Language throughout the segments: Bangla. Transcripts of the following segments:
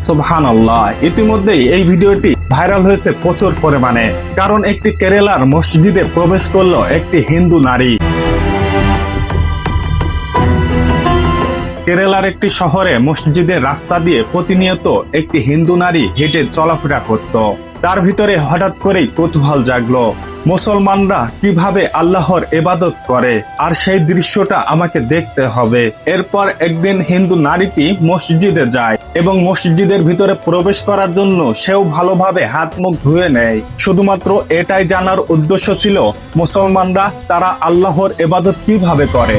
সুবহানাল্লাহ। ইতিমধ্যেই এই ভিডিওটি ভাইরাল হয়েছে প্রচুর পরিমাণে, কারণ একটি কেরালার মসজিদে প্রবেশ করলো একটি হিন্দু নারী। কেরালার একটি শহরে মসজিদের রাস্তা দিয়ে প্রতিনিয়ত একটি হিন্দু নারী হেঁটে চলাফেরা করত। তার ভিতরে হঠাৎ করেই কৌতূহল জাগলো, মুসলমানরা কিভাবে আল্লাহর ইবাদত করে, আর সেই দৃশ্যটা আমাকে দেখতে হবে। এরপর একদিন হিন্দু নারীটি মসজিদে যায় এবং মসজিদের ভিতরে প্রবেশ করার জন্য সেও ভালোভাবে হাত মুখ ধুয়ে নেয়। শুধুমাত্র এটাই জানার উদ্দেশ্য ছিল মুসলমানরা তারা আল্লাহর ইবাদত কিভাবে করে।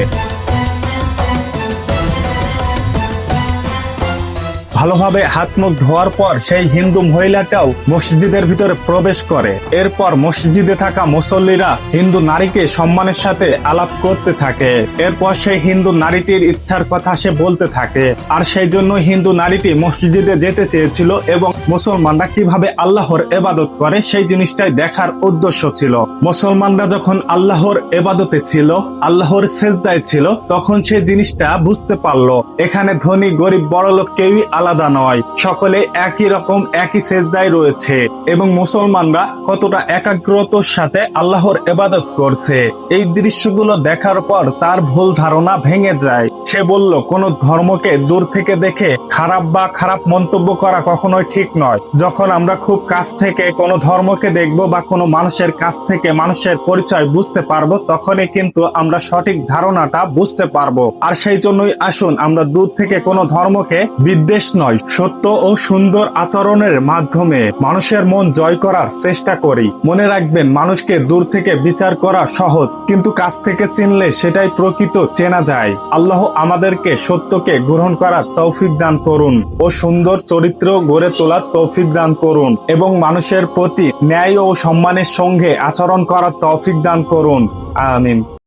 ভালোভাবে হাত মুখ ধোয়ার পর সেই হিন্দু মহিলাটাও মসজিদের ভিতরে প্রবেশ করে। এরপর মসজিদে থাকা মুসল্লিরা হিন্দু নারীকে সম্মানের সাথে আলাপ করতে থাকে। এরপর সেই হিন্দু নারীটির ইচ্ছার কথা সে বলতে থাকে, আর সেই জন্য হিন্দু নারীটি মসজিদে যেতে চেয়েছিল এবং মুসলমানরা কিভাবে আল্লাহর ইবাদত করে সেই জিনিসটাই দেখার উদ্দেশ্য ছিল। মুসলমানরা যখন আল্লাহর ইবাদতে ছিল, আল্লাহর সেজদায় ছিল, তখন সে জিনিসটা বুঝতে পারলো এখানে ধনী গরিব বড়লোক কেউই আলাদা নয়, সকলে একই রকম একই সেজদায় রয়েছে এবং মুসলমানরা কতটা একাগ্রতার সাথে আল্লাহর ইবাদত করছে। এই দৃশ্যগুলো দেখার পর তার ভুল ধারণা ভেঙে যায়। সে বলল, কোন ধর্মকে দূর থেকে দেখে খারাপ মন্তব্য করা কখনোই ঠিক নয়। যখন আমরা খুব কাছ থেকে কোনো ধর্মকে দেখব বা কোনো মানুষের কাছ থেকে মানুষের পরিচয় বুঝতে পারবো, তখনই কিন্তু আমরা সঠিক ধারণাটা বুঝতে পারবো। আর সেই জন্যই আসুন আমরা দূর থেকে কোনো ধর্মকে বিদ্বেষ নয়, সত্য ও সুন্দর আচরণের মাধ্যমে মানুষের মন জয় করার চেষ্টা করি। মনে রাখবেন, মানুষকে দূর থেকে বিচার করা সহজ, কিন্তু কাছ থেকে চিনলে সেটাই প্রকৃত চেনা যায়। আল্লাহ আমাদেরকে সত্যকে গ্রহণ করার তৌফিক দান করুন ও সুন্দর চরিত্র গড়ে তোলার তৌফিক দান করুন এবং মানুষের প্রতি ন্যায় ও সম্মানের সঙ্গে আচরণ করার তৌফিক দান করুন। আমিন।